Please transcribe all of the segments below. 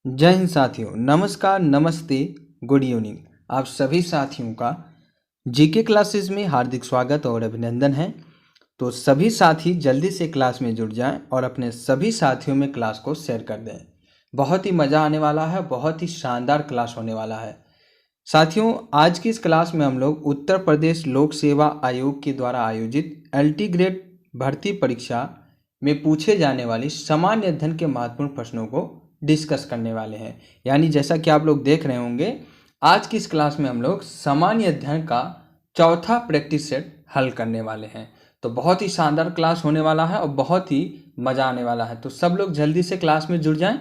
जय हिंद साथियों, नमस्कार, नमस्ते, गुड इवनिंग। आप सभी साथियों का जीके क्लासेस में हार्दिक स्वागत और अभिनंदन है। तो सभी साथी जल्दी से क्लास में जुड़ जाएं और अपने सभी साथियों में क्लास को शेयर कर दें। बहुत ही मज़ा आने वाला है, बहुत ही शानदार क्लास होने वाला है। साथियों, आज की इस क्लास में हम लोग उत्तर प्रदेश लोक सेवा आयोग के द्वारा आयोजित एलटी ग्रेड भर्ती परीक्षा में पूछे जाने वाली सामान्य अध्ययन के महत्वपूर्ण प्रश्नों को डिस्कस करने वाले हैं। यानी जैसा कि आप लोग देख रहे होंगे, आज की इस क्लास में हम लोग सामान्य अध्ययन का चौथा प्रैक्टिस सेट हल करने वाले हैं। तो बहुत ही शानदार क्लास होने वाला है और बहुत ही मज़ा आने वाला है। तो सब लोग जल्दी से क्लास में जुड़ जाएं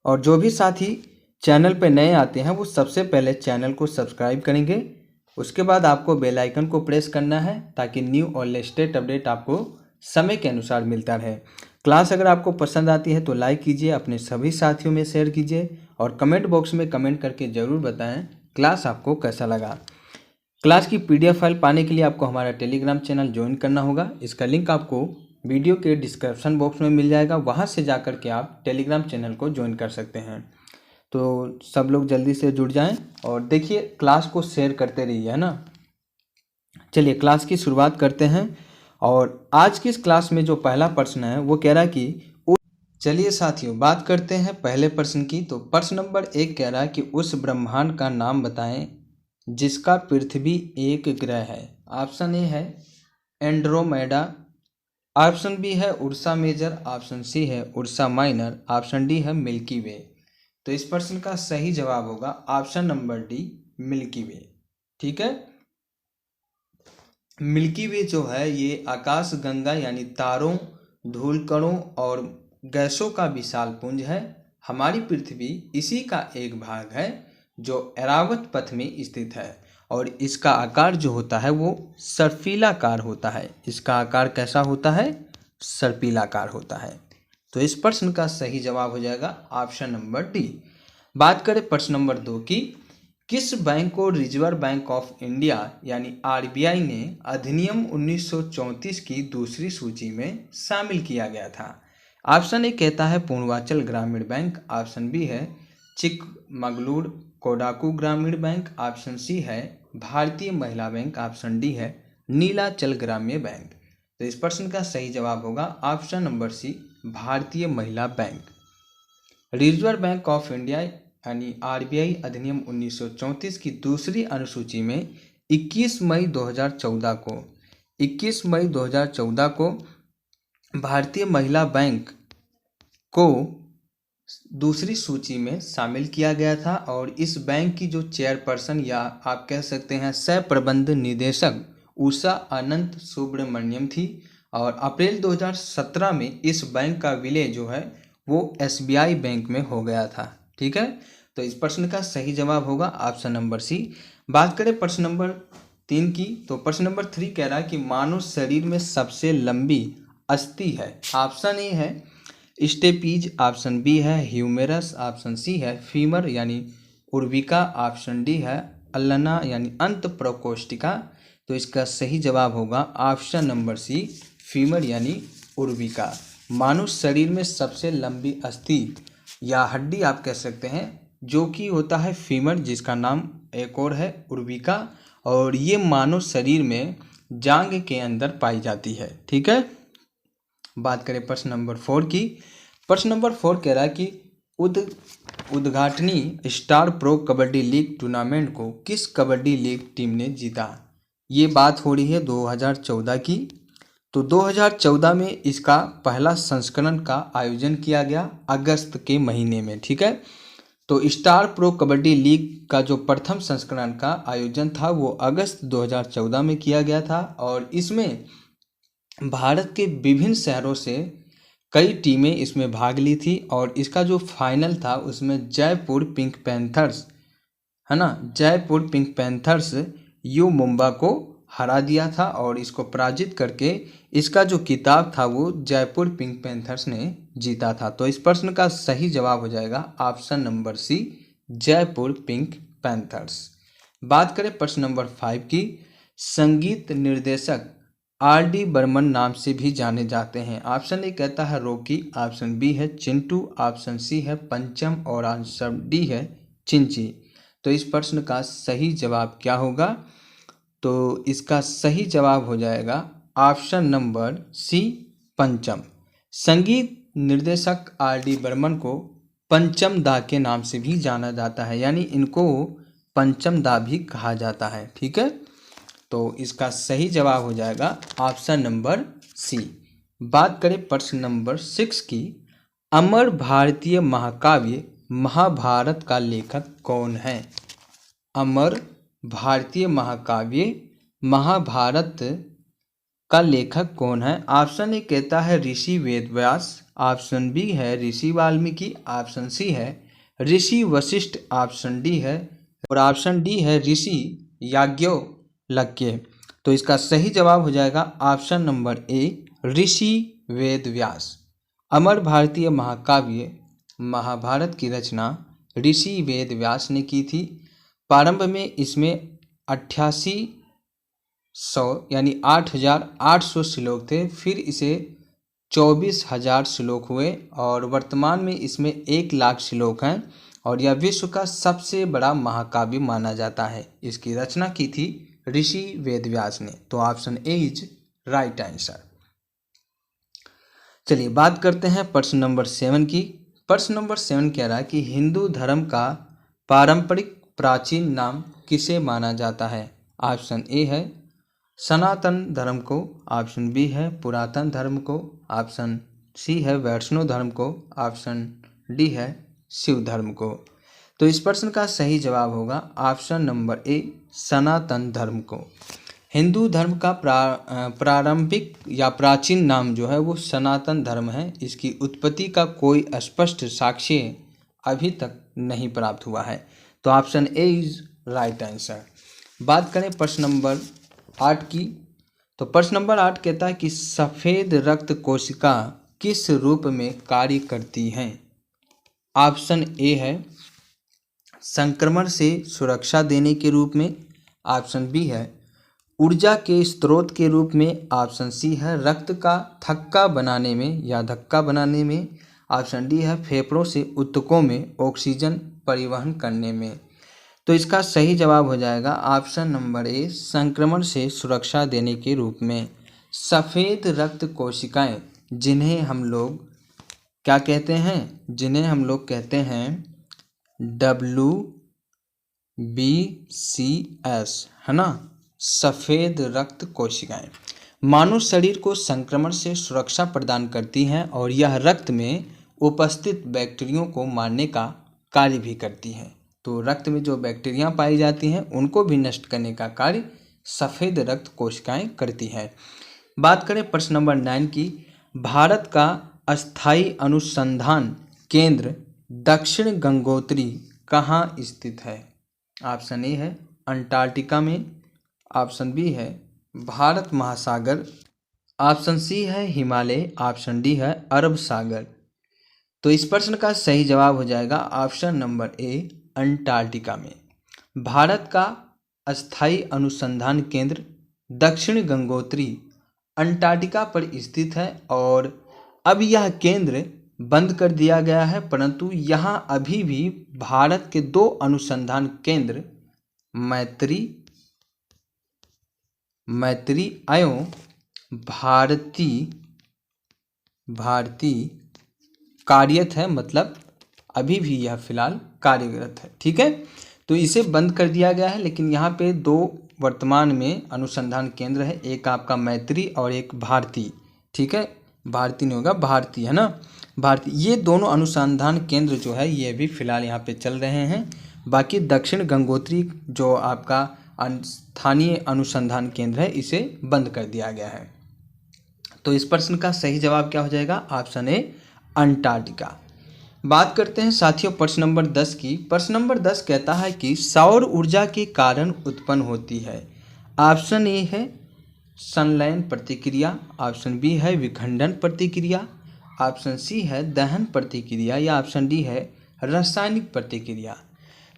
और जो भी साथी चैनल पर नए आते हैं वो सबसे पहले चैनल को सब्सक्राइब करेंगे। उसके बाद आपको बेल आइकन को प्रेस करना है ताकि न्यू और लेटेस्ट अपडेट आपको समय के अनुसार मिलता रहे। क्लास अगर आपको पसंद आती है तो लाइक कीजिए, अपने सभी साथियों में शेयर कीजिए और कमेंट बॉक्स में कमेंट करके ज़रूर बताएं क्लास आपको कैसा लगा। क्लास की पीडीएफ फाइल पाने के लिए आपको हमारा टेलीग्राम चैनल ज्वाइन करना होगा। इसका लिंक आपको वीडियो के डिस्क्रिप्शन बॉक्स में मिल जाएगा, वहाँ से जाकर के आप टेलीग्राम चैनल को ज्वाइन कर सकते हैं। तो सब लोग जल्दी से जुड़ जाएं और देखिए क्लास को शेयर करते रहिए, है ना। चलिए क्लास की शुरुआत करते हैं और आज की इस क्लास में जो पहला प्रश्न है वो कह रहा है कि चलिए साथियों बात करते हैं पहले प्रश्न की। तो प्रश्न नंबर 1 कह रहा है कि उस ब्रह्मांड का नाम बताएं जिसका पृथ्वी एक ग्रह है। ऑप्शन ए है एंड्रोमेडा, ऑप्शन बी है उर्सा मेजर, ऑप्शन सी है उर्सा माइनर, ऑप्शन डी है मिल्की वे। तो इस प्रश्न का सही जवाब होगा ऑप्शन नंबर डी, मिल्की वे। ठीक है, मिल्की वे जो है ये आकाश गंगा यानी तारों, धूलकणों और गैसों का विशाल पुंज है। हमारी पृथ्वी इसी का एक भाग है जो एरावत पथ में स्थित है और इसका आकार जो होता है वो सर्पिलाकार होता है। इसका आकार कैसा होता है? सर्पिलाकार होता है। तो इस प्रश्न का सही जवाब हो जाएगा ऑप्शन नंबर डी। बात करें प्रश्न नंबर 2 की, किस बैंक को रिजर्व बैंक ऑफ इंडिया यानी आरबीआई ने अधिनियम 1934 की दूसरी सूची में शामिल किया गया था? ऑप्शन ए कहता है पूर्वांचल ग्रामीण बैंक, ऑप्शन बी है चिकमगलूर कोडाकू ग्रामीण बैंक, ऑप्शन सी है भारतीय महिला बैंक, ऑप्शन डी है नीलाचल ग्राम्य बैंक। तो इस प्रश्न का सही जवाब होगा ऑप्शन नंबर सी, भारतीय महिला bank. Reserve bank of India यानी आरबीआई अधिनियम 1934 की दूसरी अनुसूची में 21 मई 2014 को भारतीय महिला बैंक को दूसरी सूची में शामिल किया गया था और इस बैंक की जो चेयरपर्सन या आप कह सकते हैं सह प्रबंध निदेशक उषा अनंत सुब्रमण्यम थी और अप्रैल 2017 में इस बैंक का विलय जो है वो एसबीआई बैंक में हो गया था। ठीक है, तो इस प्रश्न का सही जवाब होगा ऑप्शन नंबर सी। बात करें प्रश्न नंबर 3 की, तो प्रश्न नंबर 3 कह रहा है कि मानव शरीर में सबसे लंबी अस्थि है। ऑप्शन ए है स्टेपीज, ऑप्शन बी है ह्यूमेरस, ऑप्शन सी है फीमर यानी उर्विका, ऑप्शन डी है अल्लना यानी अंत प्रकोष्ठिका। तो इसका सही जवाब होगा ऑप्शन नंबर सी, फीमर यानी उर्विका। मानव शरीर में सबसे लंबी अस्थि या हड्डी आप कह सकते हैं जो कि होता है फीमर, जिसका नाम एक और है उर्विका, और ये मानव शरीर में जांघ के अंदर पाई जाती है। ठीक है, बात करें प्रश्न नंबर 4 की। प्रश्न नंबर 4 कह रहा है कि उद्घाटनी star pro kabaddi league tournament को किस कबड्डी लीग टीम ने जीता? ये बात हो रही है 2014 की। तो 2014 में इसका पहला संस्करण का आयोजन किया गया अगस्त के महीने में। ठीक है, तो स्टार प्रो कबड्डी लीग का जो प्रथम संस्करण का आयोजन था वो अगस्त 2014 में किया गया था और इसमें भारत के विभिन्न शहरों से कई टीमें इसमें भाग ली थी और इसका जो फाइनल था उसमें जयपुर पिंक पैंथर्स, है ना, Jaipur Pink panthers you Mumba को हरा दिया था और इसको पराजित करके इसका जो किताब था वो जयपुर पिंक पैंथर्स ने जीता था। तो इस प्रश्न का सही जवाब हो जाएगा option number C, Jaipur Pink Panthers. बात करें प्रश्न नंबर 5 की, संगीत निर्देशक R.D. बर्मन नाम से भी जाने जाते हैं? ऑप्शन ए कहता है रॉकी, ऑप्शन बी है चिंटू, ऑप्शन सी है पंचम और आंसर डी है चिंची। तो इस प्रश्न का सही जवाब क्या होगा? तो इसका सही जवाब हो जाएगा ऑप्शन नंबर सी पंचम। संगीत निर्देशक R.D. बर्मन को पंचम दा के नाम से भी जाना जाता है, यानी इनको पंचम दा भी कहा जाता है। ठीक है, तो इसका सही जवाब हो जाएगा ऑप्शन नंबर सी। बात करें प्रश्न नंबर 6 की। अमर भारतीय महाकाव्य महाभारत का लेखक कौन है? अमर भारतीय महाकाव्य महाभारत का लेखक कौन है? ऑप्शन ए कहता है ऋषि वेदव्यास, ऑप्शन बी है ऋषि वाल्मीकि, ऑप्शन सी है ऋषि वशिष्ठ, ऑप्शन डी है और ऑप्शन डी है ऋषि याज्ञवल्क्य। तो इसका सही जवाब हो जाएगा ऑप्शन नंबर ए ऋषि वेदव्यास। अमर भारतीय महाकाव्य महाभारत की रचना ऋषि वेदव्यास ने की थी। प्रारंभ में इसमें 8800 यानी 8800 श्लोक थे, फिर इसे 24,000 श्लोक हुए और वर्तमान में इसमें 1,00,000 श्लोक हैं और यह विश्व का सबसे बड़ा महाकाव्य माना जाता है। इसकी रचना की थी ऋषि वेदव्यास ने। तो option A is right answer. चलिए बात करते हैं प्रश्न नंबर 7 की। प्रश्न नंबर 7 कह रहा है कि हिंदू धर्म का पारंपरिक प्राचीन नाम किसे माना जाता है? ऑप्शन ए है सनातन धर्म को, ऑप्शन बी है पुरातन धर्म को, ऑप्शन सी है वैष्णव धर्म को, ऑप्शन डी है शिव धर्म को। तो इस प्रश्न का सही जवाब होगा ऑप्शन नंबर ए सनातन धर्म को। हिंदू धर्म का प्रारंभिक या प्राचीन नाम जो है वो सनातन धर्म है। इसकी उत्पत्ति का कोई स्पष्ट साक्ष्य अभी तक नहीं प्राप्त हुआ है। तो option A is right answer. बात करें प्रश्न नंबर 8 की। तो प्रश्न नंबर 8 कहता है कि सफ़ेद रक्त कोशिका किस रूप में कार्य करती हैं? ऑप्शन ए है संक्रमण से सुरक्षा देने के रूप में, ऑप्शन बी है ऊर्जा के स्रोत के रूप में, ऑप्शन सी है रक्त का थक्का बनाने में या धक्का बनाने में, ऑप्शन डी है फेफड़ों से ऊतकों में ऑक्सीजन परिवहन करने में। तो इसका सही जवाब हो जाएगा ऑप्शन नंबर ए संक्रमण से सुरक्षा देने के रूप में। सफ़ेद रक्त कोशिकाएं जिन्हें हम लोग क्या कहते हैं? जिन्हें हम लोग कहते हैं WBCS, है ना, सफ़ेद रक्त कोशिकाएं मानव शरीर को संक्रमण से सुरक्षा प्रदान करती हैं और यह रक्त में उपस्थित बैक्टीरिया को मारने का कार्य भी करती हैं। तो रक्त में जो बैक्टीरिया पाई जाती हैं उनको भी नष्ट करने का कार्य सफ़ेद रक्त कोशिकाएं करती हैं। बात करें प्रश्न नंबर 9 की। भारत का अस्थायी अनुसंधान केंद्र दक्षिण गंगोत्री कहाँ स्थित है? ऑप्शन ए है अंटार्कटिका में, ऑप्शन बी है भारत महासागर, ऑप्शन सी है हिमालय, ऑप्शन डी है अरब सागर। तो इस प्रश्न का सही जवाब हो जाएगा ऑप्शन नंबर ए अंटार्कटिका में। भारत का अस्थायी अनुसंधान केंद्र दक्षिण गंगोत्री अंटार्कटिका पर स्थित है और अब यह केंद्र बंद कर दिया गया है, परंतु यहाँ अभी भी भारत के 2 अनुसंधान केंद्र मैत्री एवं भारती कार्यरत है, मतलब अभी भी यह फिलहाल कार्यरत है। ठीक है, तो इसे बंद कर दिया गया है, लेकिन यहाँ पे 2 वर्तमान में अनुसंधान केंद्र है, एक आपका मैत्री और एक भारती। ठीक है, भारती नहीं होगा भारती, है ना, भारती। ये दोनों अनुसंधान केंद्र जो है ये भी फिलहाल यहाँ पे चल रहे हैं। बाकी दक्षिण गंगोत्री जो आपका स्थानीय अनुसंधान केंद्र है इसे बंद कर दिया गया है। तो इस प्रश्न का सही जवाब क्या हो जाएगा? Option A Antarctica. बात करते हैं साथियों प्रश्न नंबर 10 की। प्रश्न नंबर 10 कहता है कि सौर ऊर्जा के कारण उत्पन्न होती है। ऑप्शन ए है संलयन प्रतिक्रिया, ऑप्शन बी है विखंडन प्रतिक्रिया, ऑप्शन सी है दहन प्रतिक्रिया या ऑप्शन डी है रासायनिक प्रतिक्रिया।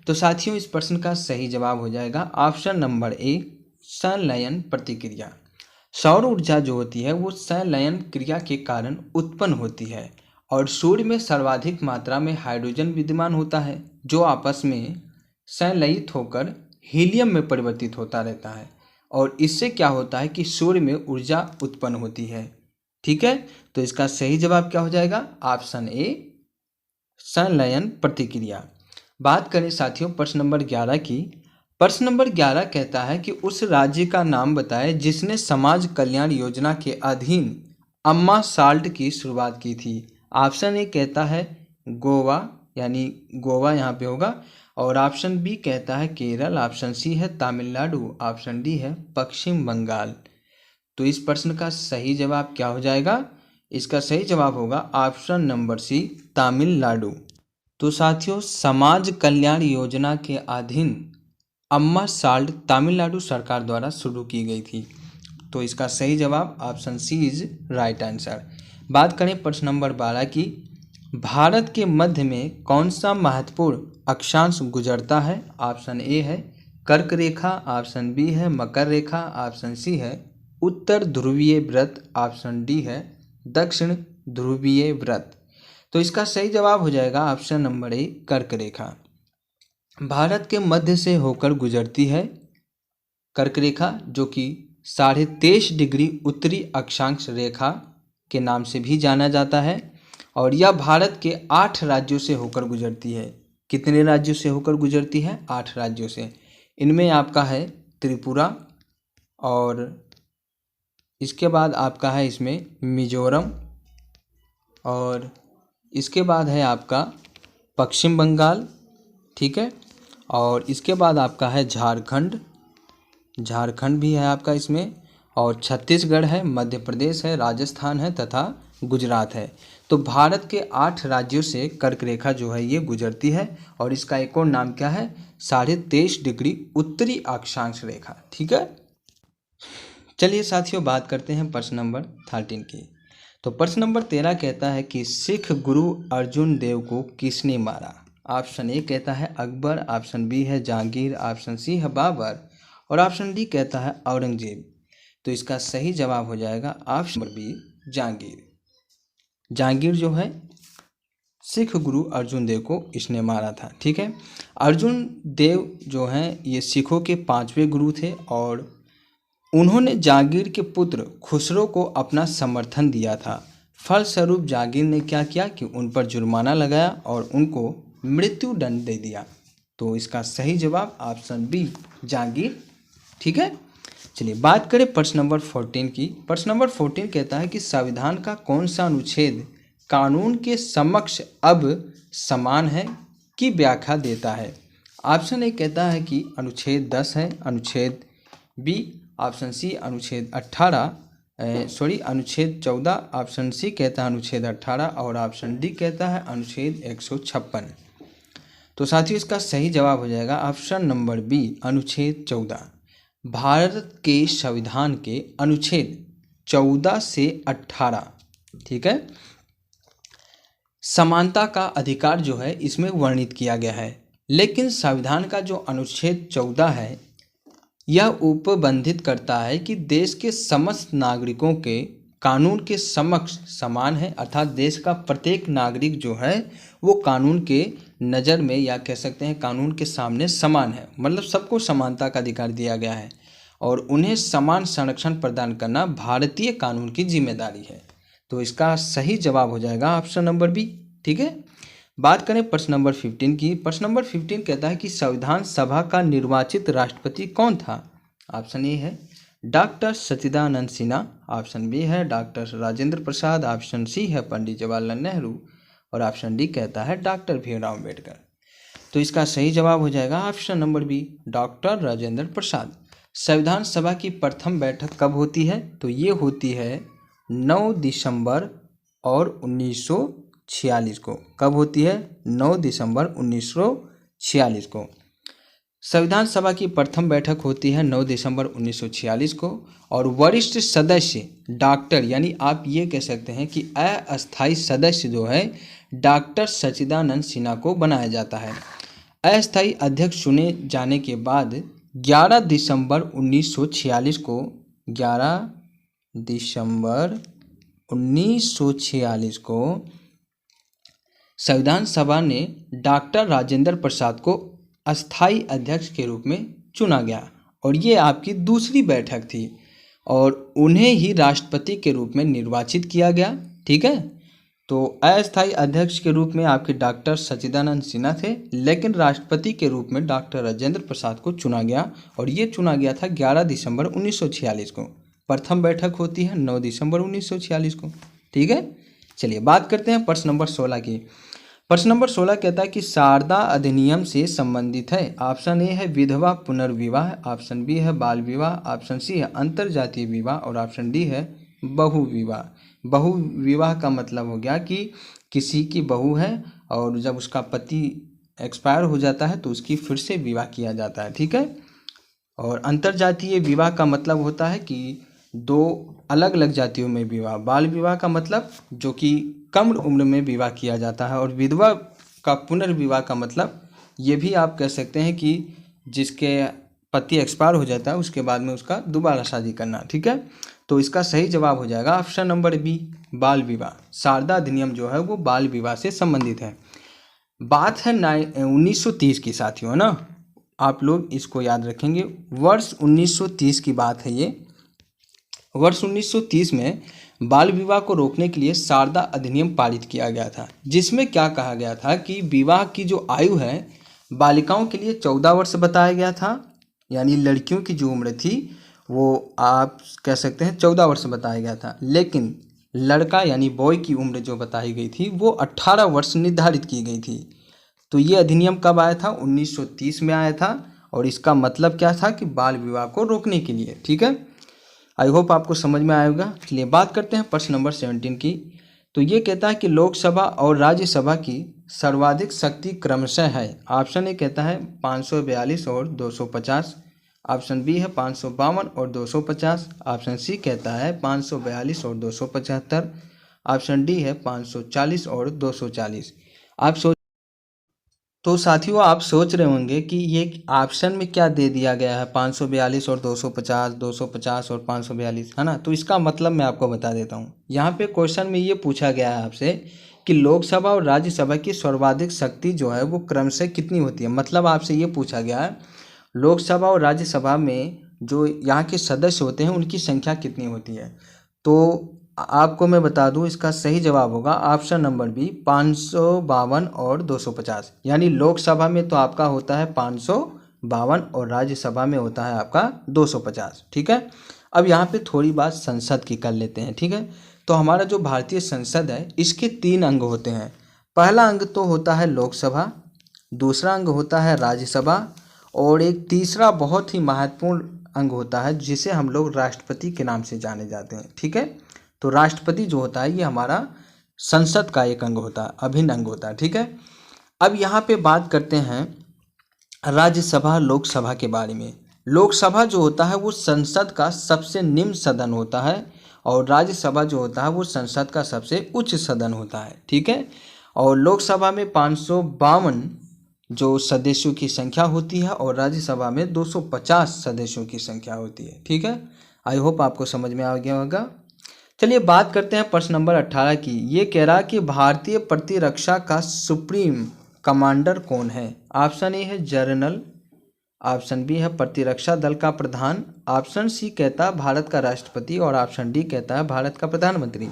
तो साथियों इस प्रश्न का सही जवाब हो जाएगा ऑप्शन नंबर ए संलयन प्रतिक्रिया। सौर ऊर्जा जो होती है वो संलयन क्रिया के कारण उत्पन्न होती है और सूर्य में सर्वाधिक मात्रा में हाइड्रोजन विद्यमान होता है जो आपस में संलयित होकर हीलियम में परिवर्तित होता रहता है और इससे क्या होता है कि सूर्य में ऊर्जा उत्पन्न होती है। ठीक है, तो इसका सही जवाब क्या हो जाएगा? ऑप्शन ए, संलयन प्रतिक्रिया। बात करें साथियों प्रश्न नंबर 11 की। प्रश्न नंबर 11 कहता है कि उस राज्य का नाम बताएं जिसने समाज कल्याण योजना के अधीन अम्मा साल्ट की शुरुआत की थी। ऑप्शन ए कहता है गोवा, यानी गोवा यहाँ पे होगा, और ऑप्शन बी कहता है केरल, ऑप्शन सी है तमिलनाडु, ऑप्शन डी है पश्चिम बंगाल। तो इस प्रश्न का सही जवाब क्या हो जाएगा? इसका सही जवाब होगा ऑप्शन नंबर सी, तमिलनाडु। तो साथियों समाज कल्याण योजना के अधीन अम्मा साल्ट तमिलनाडु सरकार द्वारा शुरू की गई थी। तो इसका सही जवाब option C is right answer. बात करें प्रश्न नंबर 12 की। भारत के मध्य में कौन सा महत्वपूर्ण अक्षांश गुजरता है? ऑप्शन ए है कर्क रेखा, ऑप्शन बी है मकर रेखा, ऑप्शन सी है उत्तर ध्रुवीय व्रत, ऑप्शन डी है दक्षिण ध्रुवीय व्रत। तो इसका सही जवाब हो जाएगा ऑप्शन नंबर ए, कर्क रेखा। भारत के मध्य से होकर गुजरती है कर्क रेखा, जो कि 23.5 डिग्री उत्तरी अक्षांश रेखा के नाम से भी जाना जाता है और यह भारत के 8 राज्यों से होकर गुजरती है। कितने राज्यों से होकर गुजरती है? 8 राज्यों से। इनमें आपका है त्रिपुरा, और इसके बाद आपका है इसमें मिजोरम, और इसके बाद है आपका पश्चिम बंगाल, ठीक है, और इसके बाद आपका है झारखंड, झारखंड भी है आपका इसमें, और छत्तीसगढ़ है, मध्य प्रदेश है, राजस्थान है तथा गुजरात है। तो भारत के 8 राज्यों से कर्क रेखा जो है ये गुजरती है और इसका एक और नाम क्या है? 23.5 डिग्री उत्तरी अक्षांश रेखा। ठीक है, चलिए साथियों बात करते हैं प्रश्न नंबर 13 की। तो प्रश्न नंबर 13 कहता है कि सिख गुरु अर्जुन देव को किसने मारा? ऑप्शन ए कहता है अकबर, ऑप्शन बी है जहांगीर, ऑप्शन सी है बाबर, और ऑप्शन डी कहता है औरंगजेब। तो इसका सही जवाब हो जाएगा option number B, Jahangir. Jahangir जो है सिख गुरु अर्जुन देव को इसने मारा था। ठीक है, अर्जुन देव जो हैं ये सिखों के 5वें गुरु थे और उन्होंने जहांगीर के पुत्र खुसरो को अपना समर्थन दिया था। फलस्वरूप जहांगीर ने क्या किया कि उन पर जुर्माना लगाया और उनको मृत्यु दंड दे दिया। तो इसका सही जवाब ऑप्शन बी, जहांगीर। ठीक है, चलिए बात करें प्रश्न नंबर 14 की। प्रश्न नंबर 14 कहता है कि संविधान का कौन सा अनुच्छेद कानून के समक्ष अब समान है की व्याख्या देता है? ऑप्शन ए कहता है कि अनुच्छेद 10 है, अनुच्छेद बी, ऑप्शन सी अनुच्छेद 14, ऑप्शन सी कहता है अनुच्छेद 18 और ऑप्शन डी कहता है अनुच्छेद 156। तो साथियों इसका सही जवाब हो जाएगा ऑप्शन नंबर बी, अनुच्छेद 14। भारत के संविधान के अनुच्छेद 14 से 18, ठीक है, समानता का अधिकार जो है इसमें वर्णित किया गया है। लेकिन संविधान का जो अनुच्छेद 14 है यह उपबंधित करता है कि देश के समस्त नागरिकों के कानून के समक्ष समान है, अर्थात देश का प्रत्येक नागरिक जो है वो कानून के नज़र में या कह सकते हैं कानून के सामने समान है, मतलब सबको समानता का अधिकार दिया गया है और उन्हें समान संरक्षण प्रदान करना भारतीय कानून की जिम्मेदारी है। तो इसका सही जवाब हो जाएगा ऑप्शन नंबर बी। ठीक है, बात करें प्रश्न नंबर 15 की। प्रश्न नंबर 15 कहता है कि संविधान सभा का निर्वाचित राष्ट्रपति कौन था? ऑप्शन ए है डॉक्टर सच्चिदानंद सिन्हा, ऑप्शन बी है डॉक्टर राजेंद्र प्रसाद, ऑप्शन सी है पंडित जवाहरलाल नेहरू और ऑप्शन डी कहता है डॉक्टर भीमराव अम्बेडकर। तो इसका सही जवाब हो जाएगा option number B, doctor Rajendra Prasad. संविधान सभा की प्रथम बैठक कब होती है? तो ये होती है 9 दिसंबर और 1946 को। कब होती है? 9 दिसंबर 1946 को। संविधान सभा की प्रथम बैठक होती है 9 दिसंबर 1946 को और वरिष्ठ सदस्य डॉक्टर, यानी आप ये कह सकते हैं कि अस्थायी सदस्य जो है डॉक्टर सच्चिदानंद सिन्हा को बनाया जाता है। अस्थायी अध्यक्ष चुने जाने के बाद 11 दिसंबर 1946 को 11 दिसंबर 1946 को संविधान सभा ने डॉक्टर राजेंद्र प्रसाद को अस्थायी अध्यक्ष के रूप में चुना गया और ये आपकी दूसरी बैठक थी और उन्हें ही राष्ट्रपति के रूप में निर्वाचित किया गया। ठीक है, तो अस्थायी अध्यक्ष के रूप में आपके डॉक्टर सच्चिदानंद सिन्हा थे, लेकिन राष्ट्रपति के रूप में डॉक्टर राजेंद्र प्रसाद को चुना गया और ये चुना गया था 11 दिसंबर 1946 को। प्रथम बैठक होती है 9 दिसंबर 1946 को। ठीक है, चलिए बात करते हैं प्रश्न नंबर 16 की। प्रश्न नंबर 16 कहता है कि शारदा अधिनियम से संबंधित है। ऑप्शन ए है विधवा पुनर्विवाह, ऑप्शन बी है बाल विवाह, ऑप्शन सी है अंतरजातीय विवाह और ऑप्शन डी है बहुविवाह। बहुविवाह का मतलब हो गया कि किसी की बहू है और जब उसका पति एक्सपायर हो जाता है तो उसकी फिर से विवाह किया जाता है। ठीक है, और अंतरजातीय विवाह का मतलब होता है कि दो अलग अलग जातियों में विवाह। बाल विवाह का मतलब जो कि कम उम्र में विवाह किया जाता है और विधवा का पुनर्विवाह का मतलब ये भी आप कह सकते हैं कि जिसके पति एक्सपायर हो जाता है उसके बाद में उसका दोबारा शादी करना। ठीक है, तो इसका सही जवाब हो जाएगा ऑप्शन नंबर बी, बाल विवाह। शारदा अधिनियम जो है वो बाल विवाह से संबंधित है। बात है 1930 की साथियों, है ना, आप लोग इसको याद रखेंगे। वर्ष 1930 की बात है ये। वर्ष 1930 में बाल विवाह को रोकने के लिए शारदा अधिनियम पारित किया गया था, जिसमें क्या कहा गया था कि विवाह की जो आयु है बालिकाओं के लिए 14 वर्ष बताया गया था, यानी लड़कियों की जो उम्र थी वो आप कह सकते हैं 14 वर्ष बताया गया था, लेकिन लड़का यानी बॉय की उम्र जो बताई गई थी वो 18 वर्ष निर्धारित की गई थी। तो ये अधिनियम कब आया था? 1930 में आया था और इसका मतलब क्या था कि बाल विवाह को रोकने के लिए। ठीक है, आई होप आपको समझ में आएगा। चलिए बात करते हैं प्रश्न नंबर 17 की। तो ये कहता है कि लोकसभा और राज्यसभा की सर्वाधिक शक्ति क्रमशः है। ऑप्शन ए कहता है 542 और 250, ऑप्शन बी है 552 और 250, ऑप्शन सी कहता है 542 और 275, ऑप्शन डी है 540 और 240। आप सोच तो साथियों आप सोच रहे होंगे कि ये ऑप्शन में क्या दे दिया गया है, 542 और 250, 250 और 542, है ना। तो इसका मतलब मैं आपको बता देता हूँ। यहाँ पे क्वेश्चन में ये पूछा गया है आपसे कि लोकसभा और राज्यसभा की सर्वाधिक शक्ति जो है वो क्रमशः कितनी होती है। मतलब आपसे ये पूछा गया है लोकसभा और राज्यसभा में जो यहाँ के सदस्य होते हैं उनकी संख्या कितनी होती है। तो आपको मैं बता दूं इसका सही जवाब होगा ऑप्शन नंबर बी, 552 और 250। यानी लोकसभा में तो आपका होता है 552 और राज्यसभा में होता है आपका 250। ठीक है, अब यहाँ पे थोड़ी बात संसद की कर लेते हैं। ठीक है, तो हमारा जो भारतीय संसद है इसके 3 अंग होते हैं। पहला अंग तो होता है लोकसभा, दूसरा अंग होता है राज्यसभा और एक तीसरा बहुत ही महत्वपूर्ण अंग होता है जिसे हम लोग राष्ट्रपति के नाम से जाने जाते हैं। ठीक है, तो राष्ट्रपति जो होता है ये हमारा संसद का एक अंग होता है, अभिन्न अंग होता है। ठीक है, अब यहाँ पे बात करते हैं राज्यसभा लोकसभा के बारे में। लोकसभा जो होता है वो संसद का सबसे निम्न सदन होता है और राज्यसभा जो होता है वो संसद का सबसे उच्च सदन होता है। ठीक है, और लोकसभा में 552 जो सदस्यों की संख्या होती है और राज्यसभा में 250 सदस्यों की संख्या होती है। ठीक है, आई होप आपको समझ में आ गया होगा। चलिए बात करते हैं प्रश्न नंबर 18 की। ये कह रहा कि भारतीय प्रतिरक्षा का सुप्रीम कमांडर कौन है। ऑप्शन ए है जनरल, ऑप्शन बी है प्रतिरक्षा दल का प्रधान, ऑप्शन सी कहता है भारत का राष्ट्रपति और ऑप्शन डी कहता है भारत का प्रधानमंत्री।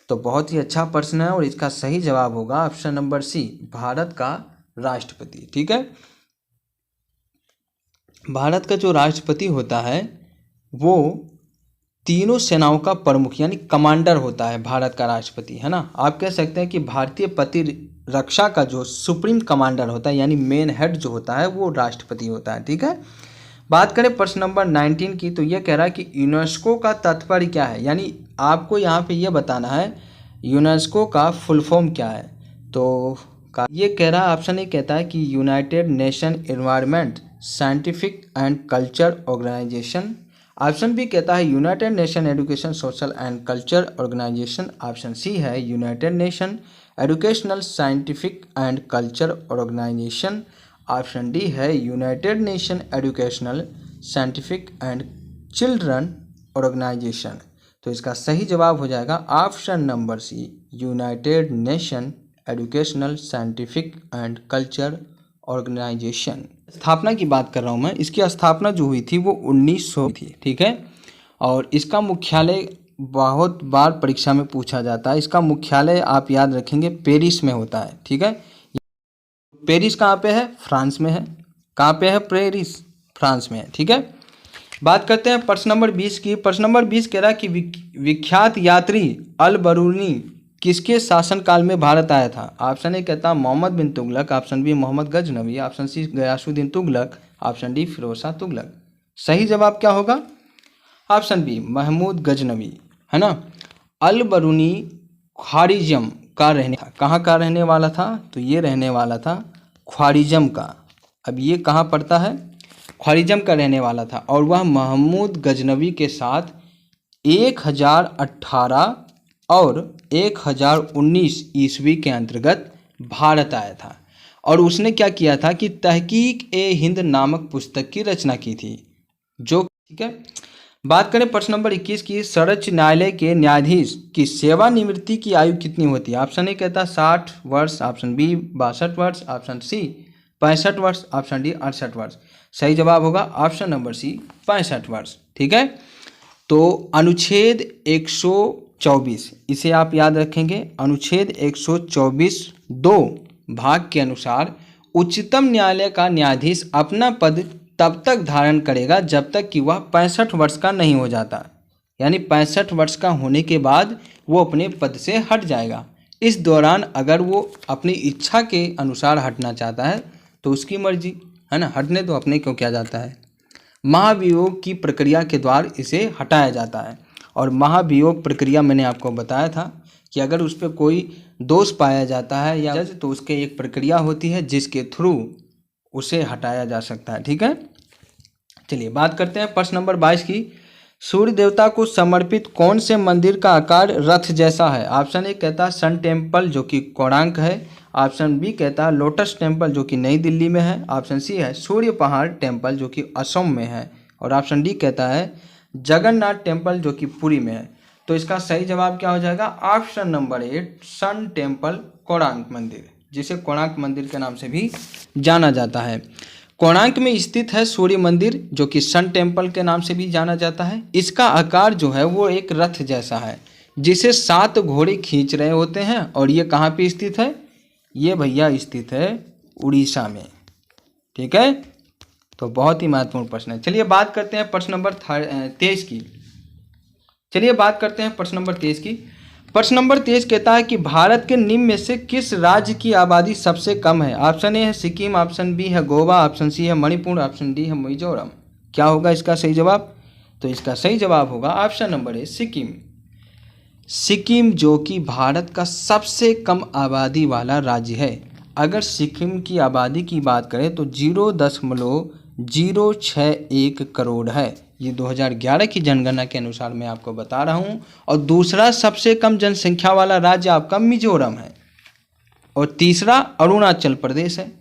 तो बहुत ही अच्छा प्रश्न है और इसका सही जवाब होगा ऑप्शन नंबर सी, भारत का राष्ट्रपति। ठीक है, भारत का जो राष्ट्रपति होता है वो तीनों सेनाओं का प्रमुख यानी कमांडर होता है, भारत का राष्ट्रपति, है ना। आप कह सकते हैं कि भारतीय प्रतिरक्षा का जो सुप्रीम कमांडर होता है यानी मेन हेड जो होता है वो राष्ट्रपति होता है। ठीक है, बात करें प्रश्न नंबर 19 की। तो ये कह रहा है कि यूनेस्को का तात्पर्य क्या है, यानी आपको यहाँ पे ये बताना है यूनेस्को का फुल फॉर्म क्या है। तो ये कह रहा है ऑप्शन ए कहता है कि United Nation Environment Scientific and Culture Organization, option B कहता है United Nation Education Social and Culture Organization, option C है United Nation Educational Scientific and Culture Organization, option D है United Nation Educational Scientific and Children Organization. तो इसका सही जवाब हो जाएगा option number C, United Nation Educational Scientific and Culture Organization. स्थापना की बात कर रहा हूँ मैं। इसकी स्थापना जो हुई थी वो 1900 थी, ठीक है। और इसका मुख्यालय बहुत बार परीक्षा में पूछा जाता है। इसका मुख्यालय आप याद रखेंगे पेरिस में होता है, ठीक है। पेरिस कहाँ पे है? फ्रांस में है। कहाँ पे है पेरिस? फ्रांस में है, ठीक है। बात करते हैं प्रश्न नंबर 20 की। प्रश्न नंबर 20 कह रहा है कि विख्यात यात्री अल बरूनी किसके शासनकाल में भारत आया था? ऑप्शन ए कहता है Mohammad bin Tughlaq, option B Mohammad Ghaznavi, option C Ghiyasuddin Tughlaq, option D Firoz Shah Tughlaq. सही जवाब क्या होगा? ऑप्शन बी महमूद गजनवी, है ना। अल बरूनी ख्वारिज़म का रहने था। कहाँ का रहने वाला था? तो ये रहने वाला था ख्वारिज़म का। अब ये कहाँ पड़ता है? ख्वारिज़म का रहने वाला था और वह महमूद गजनवी के साथ 1018 और 1019 ईस्वी के अंतर्गत भारत आया था। और उसने क्या किया था कि तहकीक ए हिंद नामक पुस्तक की रचना की थी, जो, ठीक है। बात करें प्रश्न नंबर 21 की। सर्वोच्च न्यायालय के न्यायाधीश की सेवानिवृत्ति की आयु कितनी होती है? ऑप्शन ए कहता है 60 वर्ष, ऑप्शन बी 62 वर्ष, ऑप्शन सी 65 वर्ष, ऑप्शन डी 68 वर्ष। सही जवाब होगा ऑप्शन नंबर सी 65 वर्ष, ठीक है। तो अनुच्छेद 124 इसे आप याद रखेंगे। अनुच्छेद 124 दो भाग के अनुसार उच्चतम न्यायालय का न्यायाधीश अपना पद तब तक धारण करेगा जब तक कि वह 65 वर्ष का नहीं हो जाता। यानी 65 वर्ष का होने के बाद वो अपने पद से हट जाएगा। इस दौरान अगर वो अपनी इच्छा के अनुसार हटना चाहता है तो उसकी मर्जी, है ना। हटने तो अपने क्यों किया जाता है। महाभियोग की प्रक्रिया के द्वारा इसे हटाया जाता है। और महाभियोग प्रक्रिया मैंने आपको बताया था कि अगर उस पर कोई दोष पाया जाता है या तो उसके एक प्रक्रिया होती है जिसके थ्रू उसे हटाया जा सकता है, ठीक है। चलिए बात करते हैं प्रश्न नंबर 22 की। सूर्य देवता को समर्पित कौन से मंदिर का आकार रथ जैसा है? ऑप्शन ए कहता है सन टेम्पल जो कि कोणार्क है, ऑप्शन बी कहता है लोटस टेम्पल जो कि नई दिल्ली में है, ऑप्शन सी है सूर्य पहाड़ टेम्पल जो कि असम में है, और ऑप्शन डी कहता है जगन्नाथ टेम्पल जो कि पुरी में है। तो इसका सही जवाब क्या हो जाएगा? Option number 8 sun temple Konark मंदिर, जिसे कोणार्क मंदिर के नाम से भी जाना जाता है। कोणार्क में स्थित है सूर्य मंदिर जो कि सन टेम्पल के नाम से भी जाना जाता है। इसका आकार जो है वो एक रथ जैसा है जिसे 7 घोड़े खींच रहे होते हैं। और ये कहाँ पे स्थित है? ये भैया स्थित है उड़ीसा में, ठीक है। तो बहुत ही महत्वपूर्ण प्रश्न है। चलिए बात करते हैं प्रश्न नंबर 23 की। चलिए बात करते हैं प्रश्न नंबर 23 की। प्रश्न नंबर 23 कहता है कि भारत के निम्न में से किस राज्य की आबादी सबसे कम है? ऑप्शन ए है सिक्किम, ऑप्शन बी है गोवा, ऑप्शन सी है मणिपुर, ऑप्शन डी है मिजोरम। क्या होगा इसका सही जवाब? तो इसका सही जवाब होगा option number A Sikkim. Sikkim जो कि भारत का सबसे कम आबादी वाला राज्य है। अगर सिक्किम की आबादी की बात करें तो 0.061 करोड़ है। ये 2011 की जनगणना के अनुसार मैं आपको बता रहा हूँ। और दूसरा सबसे कम जनसंख्या वाला राज्य आपका मिजोरम है और तीसरा अरुणाचल प्रदेश है,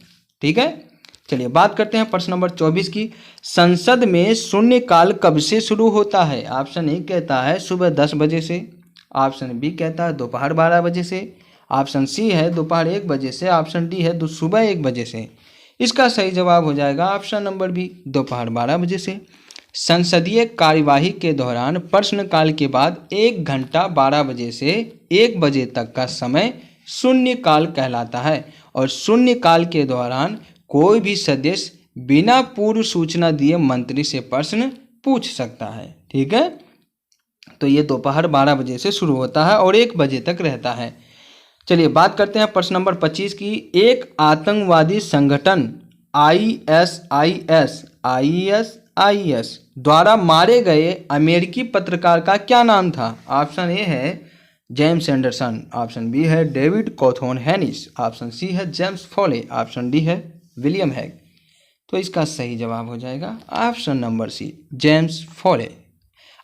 ठीक है। चलिए बात करते हैं प्रश्न नंबर 24 की। संसद में शून्यकाल कब से शुरू होता है? ऑप्शन ए कहता है सुबह 10 बजे से, ऑप्शन बी कहता है दोपहर 12 बजे से, ऑप्शन सी है दोपहर 1 बजे से, ऑप्शन डी है सुबह 1 बजे से। इसका सही जवाब हो जाएगा ऑप्शन नंबर बी दोपहर 12 बजे से। संसदीय कार्यवाही के दौरान प्रश्नकाल के बाद 1 घंटा 12 बजे से 1 बजे तक का समय शून्यकाल कहलाता है। और शून्यकाल के दौरान कोई भी सदस्य बिना पूर्व सूचना दिए मंत्री से प्रश्न पूछ सकता है, ठीक है। तो ये दोपहर 12 बजे से शुरू होता है और 1 बजे तक रहता है। चलिए बात करते हैं प्रश्न नंबर 25 की। एक आतंकवादी संगठन ISIS द्वारा मारे गए अमेरिकी पत्रकार का क्या नाम था? ऑप्शन ए है जेम्स एंडरसन, ऑप्शन बी है David Cawthorne Haines, option C है जेम्स फॉले, ऑप्शन डी है विलियम हैग। तो इसका सही जवाब हो जाएगा option number C James Foley.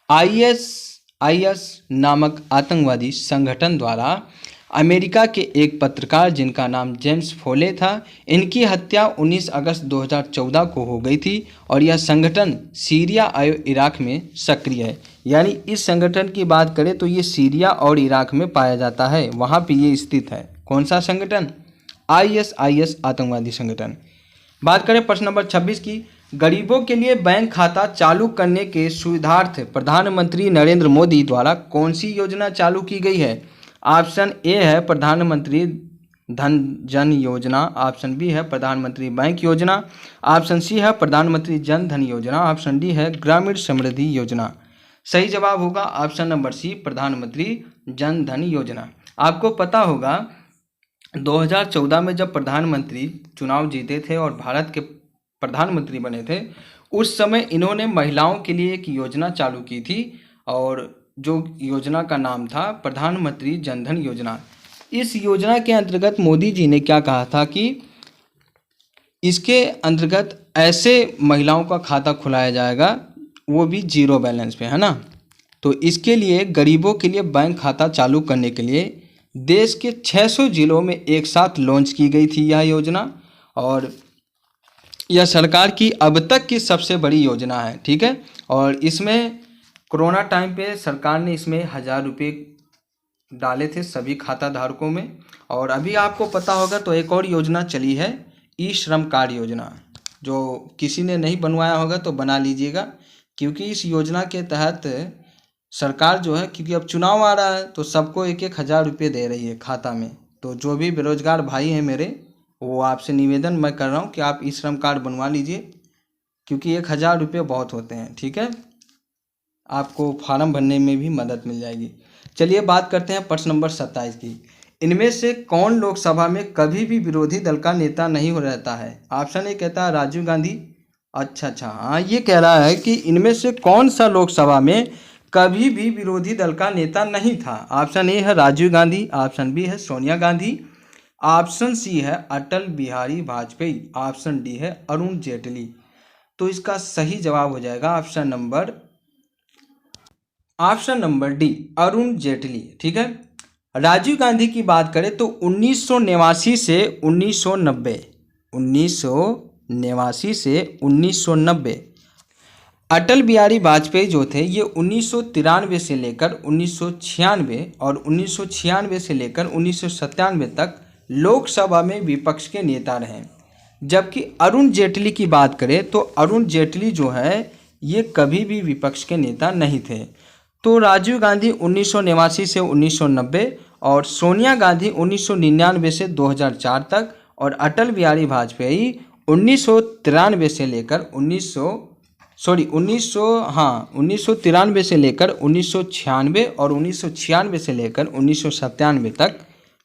ISIS नामक आतंकवादी संगठन द्वारा अमेरिका के एक पत्रकार जिनका नाम जेम्स फोले था, इनकी हत्या 19 अगस्त 2014 को हो गई थी और यह संगठन सीरिया और इराक में सक्रिय है। यानी इस संगठन की बात करें तो ये सीरिया और इराक में पाया जाता है, वहाँ पे ये स्थित है। कौन सा संगठन? ISIS आतंकवादी संगठन। बात करें प्रश्न नंबर 26 की, गरीबों के लिए बैंक खाता चालू करने के सुविधार्थ प्रधानमंत्री नरेंद्र मोदी द्वारा कौन सी योजना चालू की गई है? ऑप्शन ए है प्रधानमंत्री धन जन योजना, ऑप्शन बी है प्रधानमंत्री बैंक योजना, ऑप्शन सी है प्रधानमंत्री जन धन योजना, ऑप्शन डी है ग्रामीण समृद्धि योजना। सही जवाब होगा ऑप्शन नंबर सी, प्रधानमंत्री जन धन योजना। आपको पता होगा 2014 में जब प्रधानमंत्री चुनाव जीते थे और भारत के प्रधानमंत्री बने थे, उस समय इन्होंने महिलाओं के लिए एक योजना चालू की थी और जो योजना का नाम था प्रधानमंत्री जन धन योजना। इस योजना के अंतर्गत मोदी जी ने क्या कहा था कि इसके अंतर्गत ऐसे महिलाओं का खाता खुलाया जाएगा, वो भी जीरो बैलेंस पे, है ना। तो इसके लिए गरीबों के लिए बैंक खाता चालू करने के लिए देश के 600 जिलों में एक साथ लॉन्च की गई थी यह योजना और यह सरकार की अब तक की सबसे बड़ी योजना है, ठीक है। और इसमें कोरोना टाइम पे सरकार ने इसमें 1000 रुपये डाले थे सभी खाता धारकों में। और अभी आपको पता होगा तो एक और योजना चली है, ई श्रम कार्ड योजना, जो किसी ने नहीं बनवाया होगा तो बना लीजिएगा, क्योंकि इस योजना के तहत सरकार जो है, क्योंकि अब चुनाव आ रहा है तो सबको 1-1000 रुपये दे रही है खाता में। तो जो भी बेरोजगार भाई हैं मेरे, वो आपसे निवेदन मैं कर रहा हूँ कि आप ई श्रम कार्ड बनवा लीजिए, क्योंकि 1000 रुपये बहुत होते हैं, ठीक है। आपको फॉर्म भरने में भी मदद मिल जाएगी। चलिए बात करते हैं प्रश्न नंबर 27 की। इनमें से कौन लोकसभा में कभी भी विरोधी दल का नेता नहीं हो रहता है? ऑप्शन ए कहता है राजीव गांधी। अच्छा, हाँ, ये कह रहा है कि इनमें से कौन सा लोकसभा में कभी भी विरोधी दल का नेता नहीं था। ऑप्शन ए है राजीव गांधी, ऑप्शन बी है सोनिया गांधी, ऑप्शन सी है अटल बिहारी वाजपेयी, ऑप्शन डी है अरुण जेटली। तो इसका सही जवाब हो जाएगा option number D, Arun Jaitley, ठीक है। राजीव गांधी की बात करें तो 1989 से 1990 अटल बिहारी वाजपेयी जो थे ये 1993 से लेकर 1996 और 1996 से लेकर 1997 तक लोकसभा में विपक्ष के नेता रहे। जबकि अरुण जेटली की बात करें तो अरुण जेटली जो है ये कभी भी विपक्ष के नेता नहीं थे। तो राजीव गांधी 1989 से 1990 और सोनिया गांधी 1999 से 2004 तक और अटल बिहारी वाजपेयी 1993 से लेकर 1993 से लेकर 1996 और 1996 से लेकर 1997 तक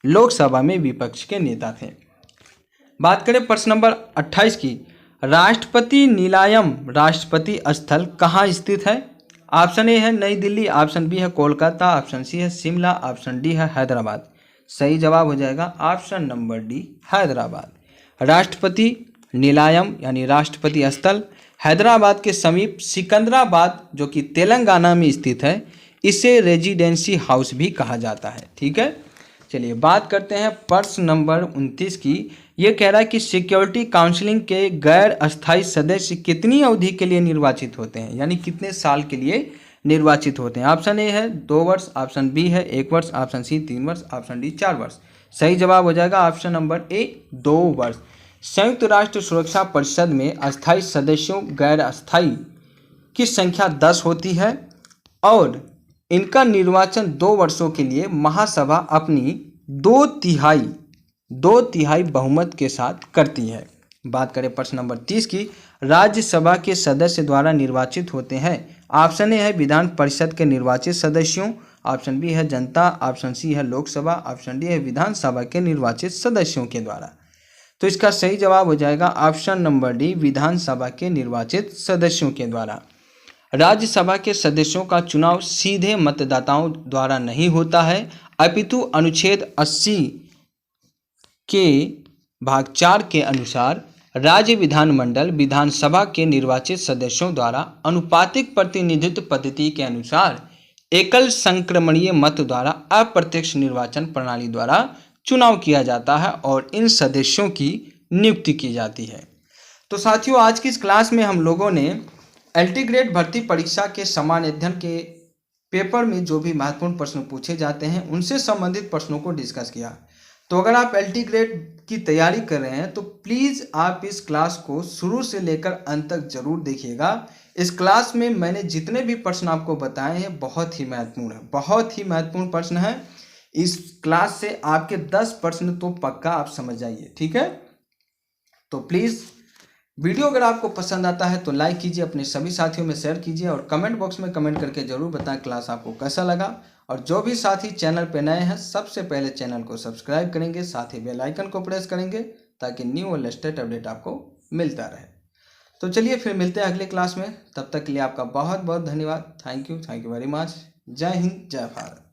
लोकसभा में विपक्ष के नेता थे। बात करें प्रश्न नंबर 28 की। राष्ट्रपति नीलायम राष्ट्रपति स्थल कहाँ स्थित है? ऑप्शन ए है नई दिल्ली, ऑप्शन बी है कोलकाता, ऑप्शन सी है शिमला, ऑप्शन डी है हैदराबाद। सही जवाब हो जाएगा ऑप्शन नंबर डी, हैदराबाद। राष्ट्रपति नीलायम यानी राष्ट्रपति स्थल हैदराबाद के समीप सिकंदराबाद जो कि तेलंगाना में स्थित है, इसे रेजिडेंसी हाउस भी कहा जाता है, ठीक है। चलिए बात करते हैं प्रश्न नंबर 29 की। ये कह रहा है कि सिक्योरिटी काउंसिलिंग के गैर अस्थायी सदस्य कितनी अवधि के लिए निर्वाचित होते हैं, यानी कितने साल के लिए निर्वाचित होते हैं? ऑप्शन ए है 2 वर्ष, ऑप्शन बी है 1 वर्ष, ऑप्शन सी 3 वर्ष, ऑप्शन डी 4 वर्ष। सही जवाब हो जाएगा ऑप्शन नंबर ए 2 वर्ष। संयुक्त राष्ट्र सुरक्षा परिषद में अस्थायी सदस्यों गैर अस्थायी की संख्या 10 होती है और इनका निर्वाचन 2 वर्षों के लिए महासभा अपनी 2 तिहाई बहुमत के साथ करती है। बात करें प्रश्न नंबर 30 की। राज्यसभा के सदस्य द्वारा निर्वाचित होते हैं। ऑप्शन ए है विधान परिषद के निर्वाचित सदस्यों, ऑप्शन बी है जनता, ऑप्शन सी है लोकसभा, ऑप्शन डी है विधानसभा के निर्वाचित सदस्यों के द्वारा। तो इसका सही जवाब हो जाएगा ऑप्शन नंबर डी, विधानसभा के निर्वाचित सदस्यों के द्वारा। राज्यसभा के सदस्यों का चुनाव सीधे मतदाताओं द्वारा नहीं होता है, अपितु अनुच्छेद 80 के भाग 4 के अनुसार राज्य विधानमंडल विधानसभा के निर्वाचित सदस्यों द्वारा अनुपातिक प्रतिनिधित्व पद्धति के अनुसार एकल संक्रमणीय मत द्वारा अप्रत्यक्ष निर्वाचन प्रणाली द्वारा चुनाव किया जाता है और इन सदस्यों की नियुक्ति की जाती है। तो साथियों, आज की इस क्लास में हम लोगों ने एलटी ग्रेड भर्ती परीक्षा के सामान्य अध्ययन के पेपर में जो भी महत्वपूर्ण प्रश्न पूछे जाते हैं उनसे संबंधित प्रश्नों को डिस्कस किया। तो अगर आप एलटी ग्रेड की तैयारी कर रहे हैं तो प्लीज़ आप इस क्लास को शुरू से लेकर अंत तक जरूर देखिएगा। इस क्लास में मैंने जितने भी प्रश्न आपको बताए हैं बहुत ही महत्वपूर्ण है, बहुत ही महत्वपूर्ण प्रश्न है। इस क्लास से आपके 10 प्रश्न तो पक्का आप समझ जाइए, ठीक है। तो प्लीज़ वीडियो अगर आपको पसंद आता है तो लाइक कीजिए, अपने सभी साथियों में शेयर कीजिए और कमेंट बॉक्स में कमेंट करके जरूर बताएं क्लास आपको कैसा लगा। और जो भी साथी चैनल पे नए हैं सबसे पहले चैनल को सब्सक्राइब करेंगे, साथ ही बेल आइकन को प्रेस करेंगे ताकि न्यू और लेटेस्ट अपडेट आपको मिलता रहे। तो चलिए फिर मिलते हैं अगले क्लास में, तब तक के लिए आपका बहुत बहुत धन्यवाद। Thank you very much. जय हिंद, जय भारत।